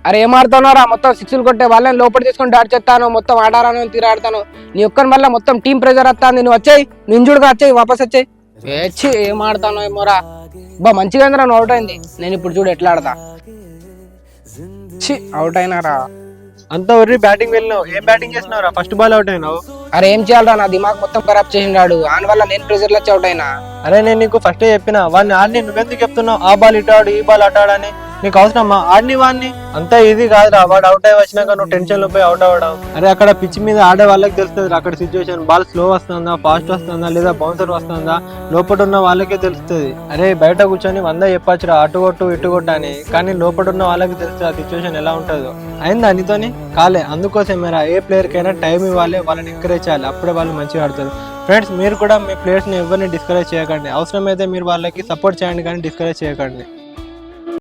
అరే ఏం ఆడుతున్నారా మొత్తం సిక్స్లు కొట్టే వాళ్ళని లోపల తీసుకొని డాట్ చేస్తాను మొత్తం ఆడారాను తీరాడతాను నీ ఒక్కని వల్ల మొత్తం టీం ప్రెజర్ వస్తుంది నువ్వు వచ్చాయి నింజుడుగా వచ్చాయి వాపస్ వచ్చాయి ఏచ్చి ఏం ఆడతాను ఏమోరా బా మంచిగా నువ్వు అవుట్ అయింది నేను ఇప్పుడు చూడు ఎట్లా ఆడతా అవుట్ అయినారా అంతా ఒర్రి బ్యాటింగ్ వెళ్ళినావు. ఏం బ్యాటింగ్ చేసినావురా? ఫస్ట్ బాల్ అవుట్ అయినావు. అరే ఏం చేయాలరా నా దిమాగ్ మొత్తం ఖరాబ్ చేసినాడు దాని వల్ల నేను ప్రెజర్ లో వచ్చి అవుట్ అయినా. అరే నేను నీకు ఫస్ట్ చెప్పినా వాడిని ఆడిని, నువ్వెందుకు చెప్తున్నావు ఆ బాల్ ఇటు ఆడు ఈ బాల్ అటు ఆడని? నీకు అవసరమా ఆడిని వాడిని? అంతా ఈజీ కాదురా, వాడు అవుట్ అయ్యి వచ్చినాక నువ్వు టెన్షన్ లో పోయి అవుట్ అవ్వడం. అరే అక్కడ పిచ్ మీద ఆడే వాళ్ళకి తెలుస్తుంది అక్కడ సిచ్యువేషన్, బాల్ స్లో వస్తుందా ఫాస్ట్ వస్తుందా లేదా బౌన్సర్ వస్తుందా లోపల ఉన్న వాళ్ళకే తెలుస్తుంది. అరే బయట కూర్చొని 100 చెప్పచ్చురా అటు కొట్టు ఇటు కొట్టు అని, కానీ లోపల ఉన్న వాళ్ళకి తెలుస్తుంది ఆ సిచ్యువేషన్ ఎలా ఉంటుందో. అయిందా నీతోని? కాలే. అందుకోసమేరా ఏ ప్లేయర్ కైనా టైం ఇవ్వాలి, వాళ్ళని ఎంకరేజ్ చేయాలి, అప్పుడే వాళ్ళు మంచిగా ఆడతారు. ఫ్రెండ్స్ మీరు కూడా మీ ప్లేయర్స్ని ఎవరిని డిస్కరేజ్ చేయకండి, అవసరమైతే మీరు వాళ్ళకి సపోర్ట్ చేయండి కానీ డిస్కరేజ్ చేయకండి.